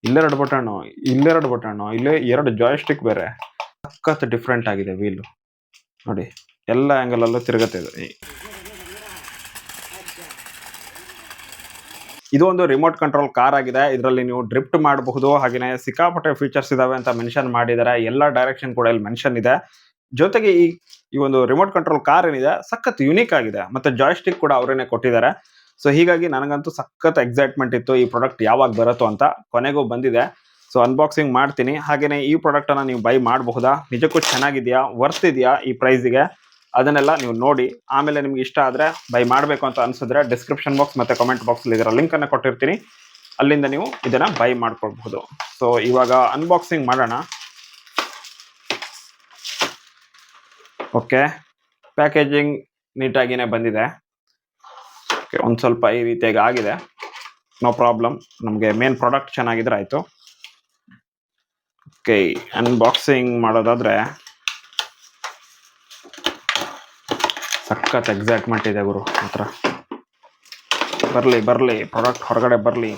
ಇಲ್ಲೆರಡು button, ಇಲ್ಲೆರಡು button, ಇಲ್ಲೇ ಎರಡು joystick ಬೇರೆ. ಸಖತ್ ಡಿಫ್ರೆಂಟ್ ಆಗಿದೆ ವೀಲ್ ನೋಡಿ, ಎಲ್ಲ ಆಂಗಲ್ ಅಲ್ಲೂ ತಿರುಗುತ್ತೆ ಇದು. ಇದು ಒಂದು ರಿಮೋಟ್ ಕಂಟ್ರೋಲ್ ಕಾರ್ ಆಗಿದೆ. ಇದರಲ್ಲಿ ನೀವು ಡ್ರಿಫ್ಟ್ ಮಾಡಬಹುದು, ಹಾಗೆಯೇ ಸಿಕ್ಕಾಪಟ್ಟೆ ಫೀಚರ್ಸ್ ಇದಾವೆ ಅಂತ ಮೆನ್ಷನ್ ಮಾಡಿದ್ದಾರೆ. ಎಲ್ಲ ಡೈರೆಕ್ಷನ್ ಕೂಡ ಇಲ್ಲಿ ಮೆನ್ಷನ್ ಇದೆ. ಜೊತೆಗೆ ಈ ಒಂದು ರಿಮೋಟ್ ಕಂಟ್ರೋಲ್ ಕಾರ್ ಏನಿದೆ ಸಖತ್ ಯುನೀಕ್ ಆಗಿದೆ, ಮತ್ತೆ ಜಾಯ್ಸ್ಟಿಕ್ ಕೂಡ ಅವರೇನೆ ಕೊಟ್ಟಿದ್ದಾರೆ. ಸೊ ಹೀಗಾಗಿ ನನಗಂತೂ ಸಖತ್ ಎಕ್ಸೈಟ್ಮೆಂಟ್ ಇತ್ತು ಈ ಪ್ರಾಡಕ್ಟ್ ಯಾವಾಗ ಬರುತ್ತೋ ಅಂತ. ಕೊನೆಗೂ ಬಂದಿದೆ. ಸೊ ಅನ್ಬಾಕ್ಸಿಂಗ್ ಮಾಡ್ತೀನಿ. ಹಾಗೇನೆ ಈ ಪ್ರಾಡಕ್ಟ್ ಅನ್ನ ನೀವು ಬೈ ಮಾಡಬಹುದಾ, ನಿಜಕ್ಕೂ ಚೆನ್ನಾಗಿದೆಯಾ, ವರ್ತ್ ಇದೆಯಾ ಈ ಪ್ರೈಸ್ಗೆ, ಅದನ್ನೆಲ್ಲ ನೀವು ನೋಡಿ ಆಮೇಲೆ ನಿಮ್ಗೆ ಇಷ್ಟ ಆದ್ರೆ ಬೈ ಮಾಡಬೇಕು ಅಂತ ಅನ್ಸಿದ್ರೆ ಡಿಸ್ಕ್ರಿಪ್ಷನ್ ಬಾಕ್ಸ್ ಮತ್ತೆ ಕಮೆಂಟ್ ಬಾಕ್ಸ್ ಇದರ ಲಿಂಕ್ ಅನ್ನು ಕೊಟ್ಟಿರ್ತೀನಿ, ಅಲ್ಲಿಂದ ನೀವು ಇದನ್ನ ಬೈ ಮಾಡ್ಕೊಳ್ಬಹುದು. ಸೊ ಇವಾಗ ಅನ್ಬಾಕ್ಸಿಂಗ್ ಮಾಡೋಣ. ಓಕೆ, ಪ್ಯಾಕೇಜಿಂಗ್ ನೀಟಾಗಿನೇ ಬಂದಿದೆ. ಓಕೆ, ಒಂದು ಸ್ವಲ್ಪ ಈ ರೀತಿಯಾಗಿ ಆಗಿದೆ, ನೋ ಪ್ರಾಬ್ಲಮ್. ನಮಗೆ ಮೇನ್ ಪ್ರಾಡಕ್ಟ್ ಚೆನ್ನಾಗಿದ್ರೆ ಆಯಿತು. ಓಕೆ, ಅನ್ಬಾಕ್ಸಿಂಗ್ ಮಾಡೋದಾದ್ರೆ ಸಖತ್ ಎಕ್ಸೈಟ್ಮೆಂಟ್ ಇದೆ ಗುರು ಮಾತ್ರ. ಬರಲಿ ಪ್ರಾಡಕ್ಟ್ ಹೊರಗಡೆ ಬರಲಿ.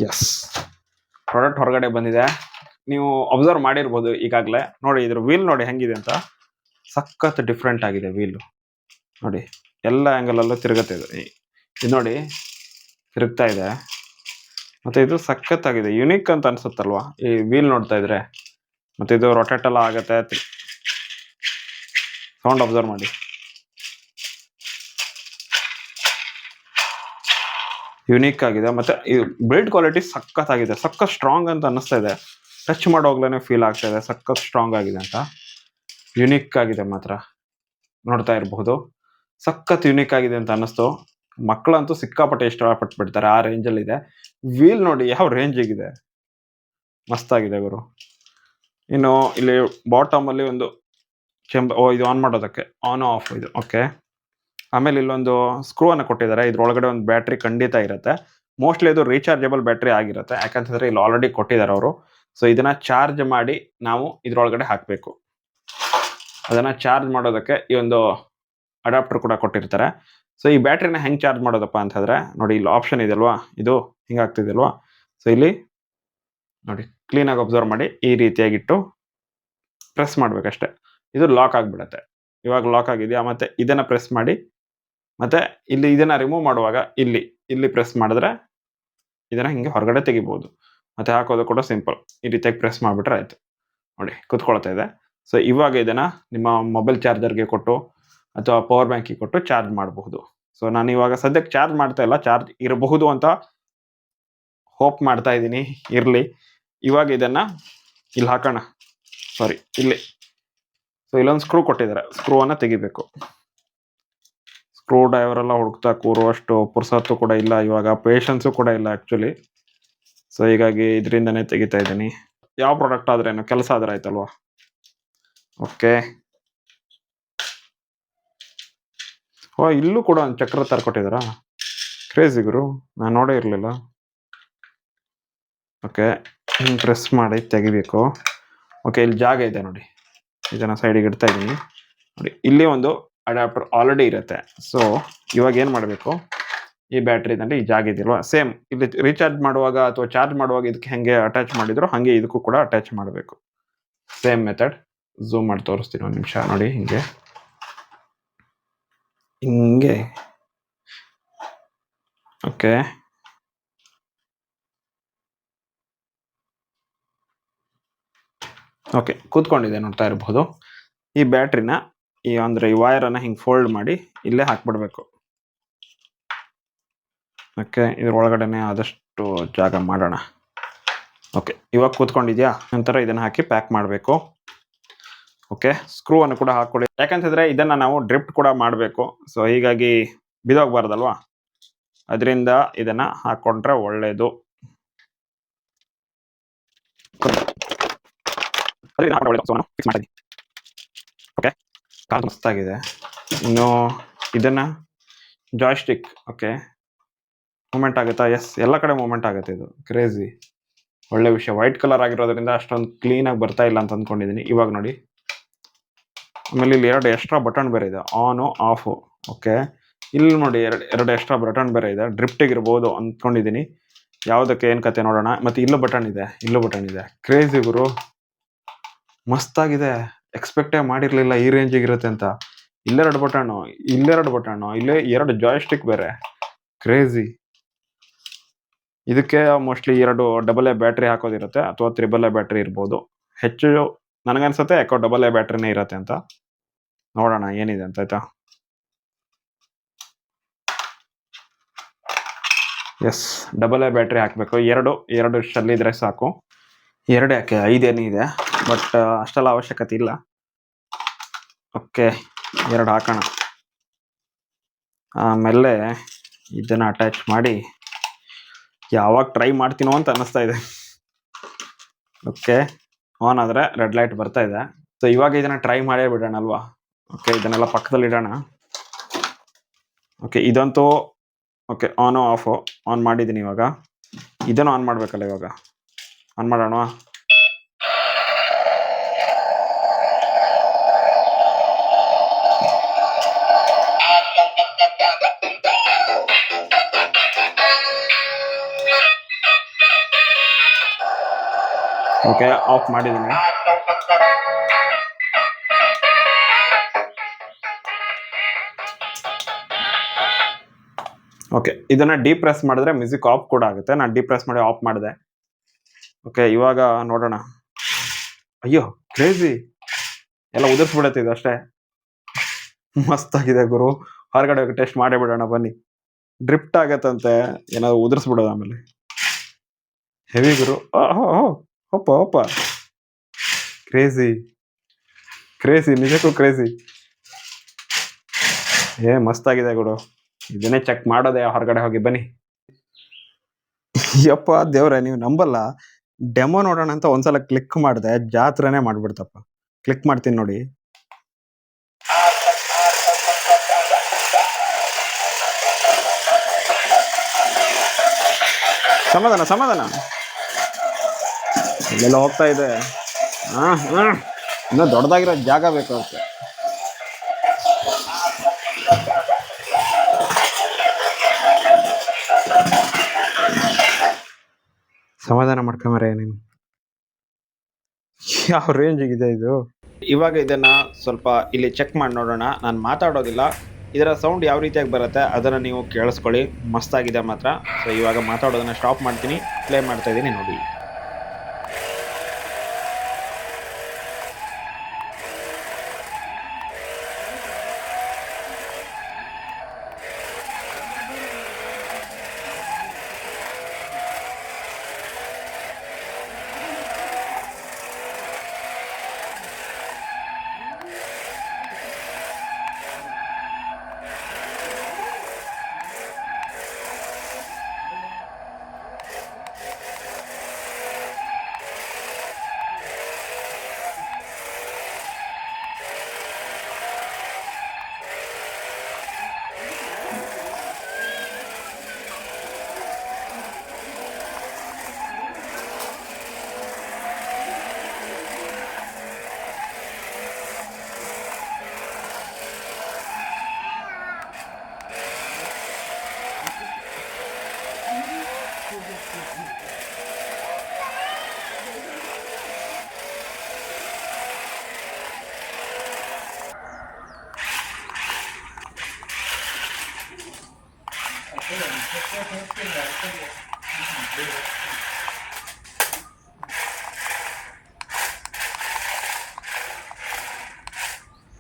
ಎಸ್, ಪ್ರಾಡಕ್ಟ್ ಹೊರಗಡೆ ಬಂದಿದೆ. ನೀವು ಅಬ್ಸರ್ವ್ ಮಾಡಿರ್ಬೋದು ಈಗಾಗಲೇ. ನೋಡಿ ಇದ್ರ ವೀಲ್ ನೋಡಿ ಹೆಂಗಿದೆ ಅಂತ, ಸಖತ್ ಡಿಫ್ರೆಂಟ್ ಆಗಿದೆ ವೀಲ್ ನೋಡಿ, ಎಲ್ಲ ಆ್ಯಂಗಲ್ ಅಲ್ಲೂ ತಿರುಗುತ್ತೆ ಇದು ನೋಡಿ, ತಿರುಗ್ತಾ ಇದೆ. ಮತ್ತೆ ಇದು ಸಖತ್ ಆಗಿದೆ, ಯುನೀಕ್ ಅಂತ ಅನ್ಸುತ್ತಲ್ವಾ ಈ ವೀಲ್ ನೋಡ್ತಾ ಇದ್ರೆ. ಮತ್ತೆ ಇದು ರೊಟೇಟ್ ಎಲ್ಲ ಆಗತ್ತೆ. ಸೌಂಡ್ ಅಬ್ಸರ್ವ್ ಮಾಡಿ, ಯುನೀಕ್ ಆಗಿದೆ. ಮತ್ತೆ ಇದು ಬಿಲ್ಡ್ ಕ್ವಾಲಿಟಿ ಸಖತ್ ಆಗಿದೆ, ಸಖತ್ ಸ್ಟ್ರಾಂಗ್ ಅಂತ ಅನ್ನಿಸ್ತಾ ಇದೆ. ಟಚ್ ಮಾಡೋಗ್ಲೇ ಫೀಲ್ ಆಗ್ತಾ ಇದೆ ಸಖತ್ ಸ್ಟ್ರಾಂಗ್ ಆಗಿದೆ ಅಂತ. ಯುನೀಕ್ ಆಗಿದೆ ಮಾತ್ರ, ನೋಡ್ತಾ ಇರಬಹುದು. ಸಖತ್ ಯುನೀಕ್ ಆಗಿದೆ ಅಂತ ಅನ್ನಿಸ್ತು. ಮಕ್ಕಳಂತೂ ಸಿಕ್ಕಾಪಟ್ಟೆ ಇಷ್ಟಪಟ್ಟು ಬಿಡ್ತಾರೆ, ಆ ರೇಂಜಲ್ಲಿ ಇದೆ. ವೀಲ್ ನೋಡಿ ಯಾವ ರೇಂಜಿಗಿದೆ, ಮಸ್ತಾಗಿದೆ ಗುರು. ಇನ್ನು ಇಲ್ಲಿ ಬಾಟಮ್ ಅಲ್ಲಿ ಒಂದು ಇದು ಆನ್ ಮಾಡೋದಕ್ಕೆ ಆನ್ ಆಫ್ ಇದು. ಓಕೆ, ಆಮೇಲೆ ಇಲ್ಲೊಂದು ಸ್ಕ್ರೂ ಅನ್ನು ಕೊಟ್ಟಿದ್ದಾರೆ. ಇದ್ರೊಳಗಡೆ ಒಂದು ಬ್ಯಾಟ್ರಿ ಖಂಡಿತ ಇರುತ್ತೆ. ಮೋಸ್ಟ್ಲಿ ಇದು ರೀಚಾರ್ಜಬಲ್ ಬ್ಯಾಟ್ರಿ ಆಗಿರುತ್ತೆ, ಯಾಕಂತಂದ್ರೆ ಇಲ್ಲಿ ಆಲ್ರೆಡಿ ಕೊಟ್ಟಿದ್ದಾರೆ ಅವರು. ಸೊ ಇದನ್ನ ಚಾರ್ಜ್ ಮಾಡಿ ನಾವು ಇದ್ರೊಳಗಡೆ ಹಾಕಬೇಕು. ಅದನ್ನ ಚಾರ್ಜ್ ಮಾಡೋದಕ್ಕೆ ಈ ಒಂದು ಅಡಾಪ್ಟರ್ ಕೂಡ ಕೊಟ್ಟಿರ್ತಾರೆ. ಸೊ ಈ ಬ್ಯಾಟ್ರಿನ ಹೆಂಗ್ ಚಾರ್ಜ್ ಮಾಡೋದಪ್ಪ ಅಂತ ಹೇಳಿದ್ರೆ ನೋಡಿ, ಇಲ್ಲಿ ಆಪ್ಷನ್ ಇದೆ ಅಲ್ವಾ, ಇದು ಹಿಂಗಾಗ್ತಿದೆ ಅಲ್ವಾ. ಸೊ ಇಲ್ಲಿ ನೋಡಿ ಕ್ಲೀನಾಗಿ ಅಬ್ಸರ್ವ್ ಮಾಡಿ, ಈ ರೀತಿಯಾಗಿಟ್ಟು ಪ್ರೆಸ್ ಮಾಡ್ಬೇಕಷ್ಟೆ, ಇದು ಲಾಕ್ ಆಗಿಬಿಡುತ್ತೆ. ಇವಾಗ ಲಾಕ್ ಆಗಿದೆಯಾ, ಮತ್ತೆ ಇದನ್ನ ಪ್ರೆಸ್ ಮಾಡಿ, ಮತ್ತೆ ಇಲ್ಲಿ ಇದನ್ನ ರಿಮೂವ್ ಮಾಡುವಾಗ ಇಲ್ಲಿ ಪ್ರೆಸ್ ಮಾಡಿದ್ರೆ ಇದನ್ನ ಹಿಂಗೆ ಹೊರಗಡೆ ತೆಗಿಬಹುದು. ಮತ್ತೆ ಹಾಕೋದು ಕೂಡ ಸಿಂಪಲ್, ಈ ರೀತಿಯಾಗಿ ಪ್ರೆಸ್ ಮಾಡಿಬಿಟ್ರೆ ಆಯ್ತು. ನೋಡಿ ಕುತ್ಕೊಳ್ತಾ ಇದೆ. ಸೊ ಇವಾಗ ಇದನ್ನ ನಿಮ್ಮ ಮೊಬೈಲ್ ಚಾರ್ಜರ್ಗೆ ಕೊಟ್ಟು ಅಥವಾ ಪವರ್ ಬ್ಯಾಂಕಿಗೆ ಕೊಟ್ಟು ಚಾರ್ಜ್ ಮಾಡಬಹುದು. ಸೊ ನಾನು ಇವಾಗ ಸದ್ಯಕ್ಕೆ ಚಾರ್ಜ್ ಮಾಡ್ತಾ ಇಲ್ಲ, ಚಾರ್ಜ್ ಇರಬಹುದು ಅಂತ ಹೋಪ್ ಮಾಡ್ತಾ ಇದ್ದೀನಿ, ಇರಲಿ. ಇವಾಗ ಇದನ್ನ ಇಲ್ಲಿ ಹಾಕೋಣ, ಸಾರಿ ಇಲ್ಲಿ. ಸೊ ಇಲ್ಲೊಂದು ಸ್ಕ್ರೂ ಕೊಟ್ಟಿದ್ದಾರೆ, ಸ್ಕ್ರೂ ಅನ್ನ ತೆಗಿಬೇಕು. ಸ್ಕ್ರೂ ಡ್ರೈವರ್ ಎಲ್ಲ ಹುಡುಕ್ತಾ ಕೂರುವಷ್ಟು ಪುರ್ಸತ್ತು ಕೂಡ ಇಲ್ಲ ಇವಾಗ, ಪೇಷನ್ಸು ಕೂಡ ಇಲ್ಲ ಆಕ್ಚುಲಿ. ಸೊ ಹೀಗಾಗಿ ಇದರಿಂದನೇ ತೆಗಿತಾ ಇದ್ದೀನಿ. ಯಾವ ಪ್ರಾಡಕ್ಟ್ ಆದ್ರೇನು, ಕೆಲಸ ಆದ್ರೆ ಆಯ್ತಲ್ವಾ. ಓಕೆ, ಇಲ್ಲೂ ಕೂಡ ಒಂದು ಚಕ್ರ ತರ ಕೊಟ್ಟಿದಾರಾ, ಕ್ರೇಜಿ ಗುರು, ನಾನು ನೋಡೇ ಇರಲಿಲ್ಲ. ಓಕೆ, ಹಿಂಗೆ ಪ್ರೆಸ್ ಮಾಡಿ ತೆಗಿಬೇಕು. ಓಕೆ, ಇಲ್ಲಿ ಜಾಗ ಇದೆ ನೋಡಿ, ಇದನ್ನ ಸೈಡಿಗೆ ಇಡ್ತಾ ಇದ್ದೀನಿ ನೋಡಿ. ಇಲ್ಲಿ ಒಂದು ಅಡಾಪ್ಟರ್ ಆಲ್ರೆಡಿ ಇರುತ್ತೆ. ಸೊ ಇವಾಗ ಏನು ಮಾಡಬೇಕು, ಈ ಬ್ಯಾಟ್ರಿನಲ್ಲಿ ಈ ಜಾಗ ಇದೆಯಲ್ವಾ, ಸೇಮ್ ಇಲ್ಲಿ ರೀಚಾರ್ಜ್ ಮಾಡುವಾಗ ಅಥವಾ ಚಾರ್ಜ್ ಮಾಡುವಾಗ ಇದಕ್ಕೆ ಹೆಂಗೆ ಅಟ್ಯಾಚ್ ಮಾಡಿದ್ರು ಹಾಗೆ ಇದಕ್ಕೂ ಕೂಡ ಅಟ್ಯಾಚ್ ಮಾಡಬೇಕು. Same method. ಝೂಮ್ ಮಾಡಿ ತೋರಿಸ್ತೀನಿ ಒಂದು ನಿಮಿಷ ನೋಡಿ, ಹಿಂಗೆ ಓಕೆ. ಓಕೆ, ಕೂತ್ಕೊಂಡಿದೆ ನೋಡ್ತಾ ಇರಬಹುದು. ಈ ಬ್ಯಾಟ್ರಿನ ಈ ವೈರ್ ಅನ್ನ ಹಿಂಗೆ ಫೋಲ್ಡ್ ಮಾಡಿ ಇಲ್ಲೇ ಹಾಕ್ಬಿಡ್ಬೇಕು. ಓಕೆ, ಇದ್ರ ಒಳಗಡೆನೆ ಆದಷ್ಟು ಜಾಗ ಮಾಡೋಣ. ಓಕೆ, ಇವಾಗ ಕೂತ್ಕೊಂಡಿದ್ಯಾ, ನಂತರ ಇದನ್ನ ಹಾಕಿ ಪ್ಯಾಕ್ ಮಾಡಬೇಕು. ಓಕೆ, ಸ್ಕ್ರೂ ಅನ್ನು ಕೂಡ ಹಾಕೊಳ್ಳಿ, ಯಾಕಂತಂದ್ರೆ ಇದನ್ನ ನಾವು ಡ್ರಿಫ್ಟ್ ಕೂಡ ಮಾಡಬೇಕು. ಸೊ ಹೀಗಾಗಿ ಬಿದೋಗ್ಬಾರ್ದಲ್ವಾ, ಅದರಿಂದ ಇದನ್ನ ಹಾಕೊಂಡ್ರೆ ಒಳ್ಳೇದು. ಓಕೆ, ಮಸ್ತಾಗಿದೆ. ಇನ್ನು ಇದನ್ನ ಜಾಯ್ಸ್ಟಿಕ್, ಓಕೆ, ಮೂಮೆಂಟ್ ಆಗುತ್ತಾ? ಎಸ್, ಎಲ್ಲ ಕಡೆ ಮೂಮೆಂಟ್ ಆಗುತ್ತೆ. ಇದು ಕ್ರೇಜಿ, ಒಳ್ಳೆ ವಿಷಯ. ವೈಟ್ ಕಲರ್ ಆಗಿರೋದ್ರಿಂದ ಅಷ್ಟೊಂದು ಕ್ಲೀನಾಗಿ ಬರ್ತಾ ಇಲ್ಲ ಅಂತ ಅಂದ್ಕೊಂಡಿದ್ದೀನಿ. ಇವಾಗ ನೋಡಿ, ಆಮೇಲೆ ಇಲ್ಲಿ ಎರಡು ಎಕ್ಸ್ಟ್ರಾ ಬಟನ್ ಬೇರೆ ಇದೆ, ಆನು ಆಫು. ಓಕೆ, ಇಲ್ಲಿ ನೋಡಿ ಎರಡು ಎಕ್ಸ್ಟ್ರಾ ಬಟನ್ ಬೇರೆ ಇದೆ. ಡ್ರಿಫ್ಟಿಗೆ ಇರ್ಬೋದು ಅಂದ್ಕೊಂಡಿದ್ದೀನಿ. ಯಾವುದಕ್ಕೆ ಏನು ಕತೆ ನೋಡೋಣ. ಮತ್ತೆ ಇಲ್ಲೂ ಬಟನ್ ಇದೆ. ಕ್ರೇಜಿ ಗುರು, ಮಸ್ತಾಗಿದೆ. ಎಕ್ಸ್ಪೆಕ್ಟೇ ಮಾಡಿರಲಿಲ್ಲ ಈ ರೇಂಜಿಗೆ ಇರುತ್ತೆ ಅಂತ. ಇಲ್ಲೆರಡು ಬಟನ್ನು, ಇಲ್ಲೇ 2 ಜಾಯ್ಸ್ಟಿಕ್ ಬೇರೆ. ಕ್ರೇಜಿ. ಇದಕ್ಕೆ ಮೋಸ್ಟ್ಲಿ 2 ಡಬಲ್ ಎ ಬ್ಯಾಟ್ರಿ ಹಾಕೋದಿರುತ್ತೆ ಅಥವಾ ತ್ರಿಬಲ್ ಎ ಬ್ಯಾಟ್ರಿ ಇರ್ಬೋದು. ಹೆಚ್ಚು ನನಗನ್ಸುತ್ತೆ ಯಾಕೋ ಡಬಲ್ ಎ ಬ್ಯಾಟ್ರಿನೇ ಇರುತ್ತೆ ಅಂತ. ನೋಡೋಣ ಏನಿದೆ ಅಂತ, ಆಯ್ತಾ. ಎಸ್, ಡಬಲ್ ಎ ಬ್ಯಾಟ್ರಿ ಹಾಕಬೇಕು. ಎರಡು ಶೆಲ್ ಇದ್ರೆ ಸಾಕು. 2 ಯಾಕೆ, 5 ಏನಿದೆ, ಬಟ್ ಅಷ್ಟೆಲ್ಲ ಅವಶ್ಯಕತೆ ಇಲ್ಲ. ಓಕೆ, 2 ಹಾಕೋಣ. ಆಮೇಲೆ ಇದನ್ನ ಅಟ್ಯಾಚ್ ಮಾಡಿ ಯಾವಾಗ ಟ್ರೈ ಮಾಡ್ತೀನೋ ಅಂತ ಅನ್ನಿಸ್ತಾ ಇದೆ. ಓಕೆ, ಆನ್ ಆದರೆ ರೆಡ್ ಲೈಟ್ ಬರ್ತಾ ಇದೆ. ಸೊ ಇವಾಗ ಇದನ್ನ ಟ್ರೈ ಮಾಡೇ ಬಿಡೋಣ ಅಲ್ವಾ. ಓಕೆ, ಇದನ್ನೆಲ್ಲ ಪಕ್ಕದಲ್ಲಿ ಇಡೋಣ. ಓಕೆ, ಇದಂತೂ ಓಕೆ, ಆನ್ ಮಾಡಿದ್ದೀನಿ. ಇವಾಗ ಇದನ್ನು ಆನ್ ಮಾಡಬೇಕಲ್ಲ. ಇವಾಗ ಆನ್ ಮಾಡೋಣ. ಓಕೆ, ಆಫ್ ಮಾಡಿದ್ದೀನಿ. ಓಕೆ, ಇದನ್ನ ಡೀಪ್ ಪ್ರೆಸ್ ಮಾಡಿದ್ರೆ ಮ್ಯೂಸಿಕ್ ಆಫ್ ಕೂಡ ಆಗುತ್ತೆ. ನಾನು ಡೀಪ್ ಪ್ರೆಸ್ ಮಾಡಿ ಆಫ್ ಮಾಡಿದೆ. ಓಕೆ, ಇವಾಗ ನೋಡೋಣ. ಅಯ್ಯೋ ಕ್ರೇಜಿ, ಎಲ್ಲ ಉದುರಿಸ್ಬಿಡತ್ತೆ ಇದು ಅಷ್ಟೇ. ಮಸ್ತಾಗಿದೆ ಗುರು. ಹೊರಗಡೆ ಹೋಗಿ ಟೆಸ್ಟ್ ಮಾಡೇ ಬಿಡೋಣ ಬನ್ನಿ. ಡ್ರಿಫ್ಟ್ ಆಗತ್ತಂತೆ, ಏನಾದ್ರು ಉದುರಿಸ್ಬಿಡೋದು ಆಮೇಲೆ. ಹೆವಿ ಗುರು. ಒಪ್ಪ ಕ್ರೇಜಿ, ನಿಜಕ್ಕೂ ಕ್ರೇಜಿ. ಮಸ್ತಾಗಿದೆ ಗುರು. ಇದನ್ನೇ ಚೆಕ್ ಮಾಡೋದೆ ಹೊರಗಡೆ ಹೋಗಿ ಬನ್ನಿ. ಯಪ್ಪ ದೇವ್ರೆ, ನೀವು ನಂಬಲ್ಲ. ಡೆಮೋ ನೋಡೋಣ ಅಂತ ಒಂದ್ಸಲ ಕ್ಲಿಕ್ ಮಾಡಿದೆ, ಜಾತ್ರೆನೇ ಮಾಡ್ಬಿಡ್ತಪ್ಪ. ಕ್ಲಿಕ್ ಮಾಡ್ತೀನಿ ನೋಡಿ. ಸಮಾಧಾನ. ಇಲ್ಲೆಲ್ಲ ಹೋಗ್ತಾ ಇದೆ. ಇನ್ನೂ ದೊಡ್ಡದಾಗಿರೋ ಜಾಗ ಬೇಕು ಅದಕ್ಕೆ. ಸಮಾಧಾನ ಮಾಡ್ಕೊಂಬರೇ ನೀನು. ಯಾವ ರೇಂಜಿಗಿದೆ ಇದು. ಇವಾಗ ಇದನ್ನ ಸ್ವಲ್ಪ ಇಲ್ಲಿ ಚೆಕ್ ಮಾಡಿ ನೋಡೋಣ. ನಾನು ಮಾತಾಡೋದಿಲ್ಲ, ಇದರ ಸೌಂಡ್ ಯಾವ ರೀತಿಯಾಗಿ ಬರುತ್ತೆ ಅದನ್ನು ನೀವು ಕೇಳಿಸ್ಕೊಳ್ಳಿ. ಮಸ್ತಾಗಿದೆ ಮಾತ್ರ. ಸೊ ಇವಾಗ ಮಾತಾಡೋದನ್ನ ಸ್ಟಾಪ್ ಮಾಡ್ತೀನಿ, ಪ್ಲೇ ಮಾಡ್ತಾ ಇದ್ದೀನಿ ನೋಡಿ.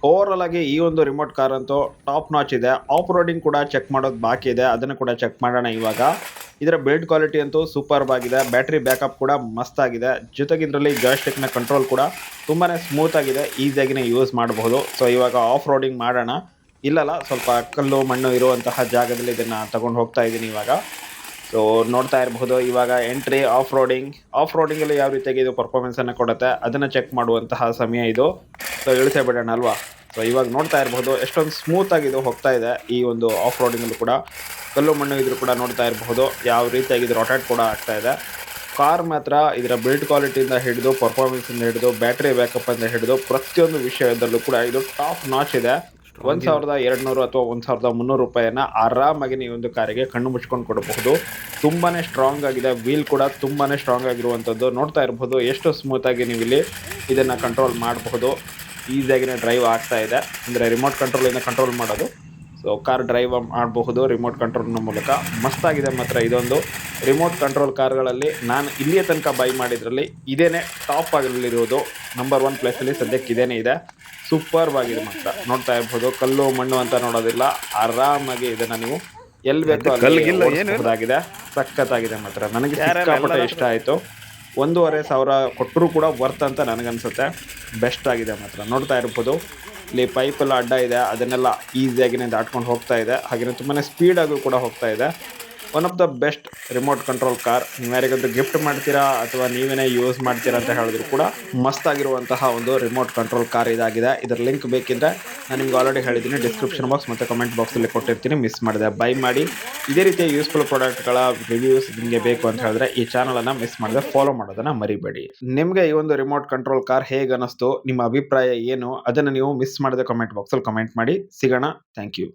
ಓವರಾಲ್ ಆಗಿ ಈ ಒಂದು ರಿಮೋಟ್ ಕಾರ್ ಅಂತೂ ಟಾಪ್ ನಾಚ್ ಇದೆ. ಆಫ್ ರೋಡಿಂಗ್ ಕೂಡ ಚೆಕ್ ಮಾಡೋದು ಬಾಕಿ ಇದೆ, ಅದನ್ನು ಕೂಡ ಚೆಕ್ ಮಾಡೋಣ ಇವಾಗ. ಇದರ ಬಿಲ್ಡ್ ಕ್ವಾಲಿಟಿ ಅಂತೂ ಸೂಪರ್ಬ್ ಆಗಿದೆ. ಬ್ಯಾಟ್ರಿ ಬ್ಯಾಕಪ್ ಕೂಡ ಮಸ್ತ್ ಆಗಿದೆ. ಜೊತೆಗೆ ಇದರಲ್ಲಿ ಜಾಯ್ಸ್ಟಿಕ್ನ ಕಂಟ್ರೋಲ್ ಕೂಡ ತುಂಬಾ ಸ್ಮೂತ್ ಆಗಿದೆ, ಈಸಿಯಾಗಿನೇ ಯೂಸ್ ಮಾಡಬಹುದು. ಸೊ ಇವಾಗ ಆಫ್ ರೋಡಿಂಗ್ ಮಾಡೋಣ. ಇಲ್ಲಲ್ಲ, ಸ್ವಲ್ಪ ಕಲ್ಲು ಮಣ್ಣು ಇರುವಂತಹ ಜಾಗದಲ್ಲಿ ಇದನ್ನು ತಗೊಂಡು ಹೋಗ್ತಾ ಇದ್ದೀನಿ ಇವಾಗ. ಸೊ ನೋಡ್ತಾ ಇರಬಹುದು ಇವಾಗ ಎಂಟ್ರಿ ಆಫ್ ರೋಡಿಂಗಲ್ಲಿ ಯಾವ ರೀತಿಯಾಗಿ ಇದು ಪರ್ಫಾರ್ಮೆನ್ಸನ್ನು ಕೊಡುತ್ತೆ ಅದನ್ನು ಚೆಕ್ ಮಾಡುವಂತಹ ಸಮಯ ಇದು. ಸೊ ಇಳಿಸೇ ಬಿಡೋಣ ಅಲ್ವಾ. ಸೊ ಇವಾಗ ನೋಡ್ತಾ ಇರಬಹುದು ಎಷ್ಟೊಂದು ಸ್ಮೂತಾಗಿ ಇದು ಹೋಗ್ತಾ ಇದೆ. ಈ ಒಂದು ಆಫ್ ರೋಡಿಂಗಲ್ಲೂ ಕೂಡ ಕಲ್ಲು ಮಣ್ಣು ಇದ್ರೂ ಕೂಡ ನೋಡ್ತಾ ಇರಬಹುದು ಯಾವ ರೀತಿಯಾಗಿ ಇದು ರೊಟೇಟ್ ಕೂಡ ಆಗ್ತಾ ಇದೆ. ಕಾರ್ ಮಾತ್ರ ಇದರ ಬಿಲ್ಡ್ ಕ್ವಾಲಿಟಿಯಿಂದ ಹಿಡಿದು ಪರ್ಫಾರ್ಮೆನ್ಸಿಂದ ಹಿಡಿದು ಬ್ಯಾಟ್ರಿ ಬ್ಯಾಕಪ್ ಅಂತ ಹಿಡಿದು ಪ್ರತಿಯೊಂದು ವಿಷಯದಲ್ಲೂ ಕೂಡ ಇದು ಟಾಪ್ ನಾಚ್ ಇದೆ. 1200 ಅಥವಾ 1300 ರೂಪಾಯಿಯನ್ನ ಆರಾಮಾಗಿ ನೀವು ಒಂದು ಕಾರಿಗೆ ಕಣ್ಣು ಮುಚ್ಕೊಂಡು ಕೊಡಬಹುದು. ತುಂಬಾನೇ ಸ್ಟ್ರಾಂಗ್ ಆಗಿದೆ. ವೀಲ್ ಕೂಡ ತುಂಬಾನೇ ಸ್ಟ್ರಾಂಗ್ ಆಗಿರುವಂತದ್ದು. ನೋಡ್ತಾ ಇರಬಹುದು ಎಷ್ಟು ಸ್ಮೂತ್ ಆಗಿ ನೀವು ಇಲ್ಲಿ ಇದನ್ನ ಕಂಟ್ರೋಲ್ ಮಾಡಬಹುದು. ಈಸಿಯಾಗಿನೇ ಡ್ರೈವ್ ಆಗ್ತಾ ಇದೆ. ಅಂದ್ರೆ ರಿಮೋಟ್ ಕಂಟ್ರೋಲ್ ಇಂದ ಕಂಟ್ರೋಲ್ ಮಾಡೋದು. ಸೊ ಕಾರ್ ಡ್ರೈವ್ ಮಾಡಬಹುದು ರಿಮೋಟ್ ಕಂಟ್ರೋಲ್ನ ಮೂಲಕ. ಮಸ್ತಾಗಿದೆ ಮಾತ್ರ ಇದೊಂದು ರಿಮೋಟ್ ಕಂಟ್ರೋಲ್ ಕಾರ್ಗಳಲ್ಲಿ ನಾನು ಇಲ್ಲಿಯ ತನಕ ಬೈ ಮಾಡಿದ್ರಲ್ಲಿ ಇದೇನೆ ಟಾಪ್ ಆಗಿರಲಿರುವುದು. ನಂಬರ್ 1 ಪ್ಲೇಸಲ್ಲಿ ಸದ್ಯಕ್ಕೆ ಇದೇನೇ ಇದೆ. ಸೂಪರ್ ಆಗಿದೆ ಮಾತ್ರ. ನೋಡ್ತಾ ಇರ್ಬೋದು, ಕಲ್ಲು ಮಣ್ಣು ಅಂತ ನೋಡೋದಿಲ್ಲ. ಆರಾಮಾಗಿ ಇದನ್ನ ನೀವು ಎಲ್ಲಿ ಬೇಕೋ ಅಲ್ಲಿ ಓಡಿಸಬಹುದಾಗಿದೆ. ಸಖತ್ತಾಗಿದೆ ಮಾತ್ರ. ನನಗೆ ಸಿಕ್ಕಾಪಟ್ಟೆ ಇಷ್ಟ ಆಯಿತು. 1500 ಕೊಟ್ಟರು ಕೂಡ ವರ್ತ್ ಅಂತ ನನಗನ್ಸುತ್ತೆ. ಬೆಸ್ಟ್ ಆಗಿದೆ ಮಾತ್ರ. ನೋಡ್ತಾ ಇರ್ಬೋದು, ಇಲ್ಲಿ ಪೈಪ್ ಎಲ್ಲ ಅಡ್ಡ ಇದೆ, ಅದನ್ನೆಲ್ಲ ಈಸಿಯಾಗಿನೇ ದಾಟ್ಕೊಂಡು ಹೋಗ್ತಾ ಇದೆ. ಹಾಗೆಯೇ ತುಂಬಾ ಸ್ಪೀಡಾಗೂ ಕೂಡ ಹೋಗ್ತಾ ಇದೆ. One of the best remote control car. ನೀವು ಯಾರಿಗಂತೂ ಗಿಫ್ಟ್ ಮಾಡ್ತೀರಾ ಅಥವಾ ನೀವೇನೇ ಯೂಸ್ ಮಾಡ್ತೀರಾ ಅಂತ ಹೇಳಿದ್ರು ಕೂಡ ಮಸ್ತ್ ಆಗಿರುವಂತಹ ಒಂದು ರಿಮೋಟ್ ಕಂಟ್ರೋಲ್ ಕಾರ್ ಇದಾಗಿದೆ. ಇದರ ಲಿಂಕ್ ಬೇಕಿದ್ರೆ ನಾನು ನಿಮ್ಗೆ ಆಲ್ರೆಡಿ ಹೇಳಿದ್ದೀನಿ, ಡಿಸ್ಕ್ರಿಪ್ಷನ್ ಬಾಕ್ಸ್ ಮತ್ತು ಕಮೆಂಟ್ ಬಾಕ್ಸಲ್ಲಿ ಕೊಟ್ಟಿರ್ತೀನಿ. ಮಿಸ್ ಮಾಡಿದೆ, ಬೈ ಮಾಡಿ. ಇದೇ ರೀತಿಯ ಯೂಸ್ಫುಲ್ ಪ್ರಾಡಕ್ಟ್ಗಳ ರಿವ್ಯೂಸ್ ನಿಮಗೆ ಬೇಕು ಅಂತ ಹೇಳಿದ್ರೆ ಈ ಚಾನಲನ್ನು ಮಿಸ್ ಮಾಡಿದೆ ಫಾಲೋ ಮಾಡೋದನ್ನು ಮರಿಬೇಡಿ. ನಿಮಗೆ ಈ ಒಂದು ರಿಮೋಟ್ ಕಂಟ್ರೋಲ್ ಕಾರ್ ಹೇಗೆ ಅನ್ನಿಸ್ತು, ನಿಮ್ಮ ಅಭಿಪ್ರಾಯ ಏನು, ಅದನ್ನು ನೀವು ಮಿಸ್ ಮಾಡದೆ ಕಮೆಂಟ್ ಬಾಕ್ಸಲ್ಲಿ ಕಮೆಂಟ್ ಮಾಡಿ. ಸಿಗೋಣ. Thank you.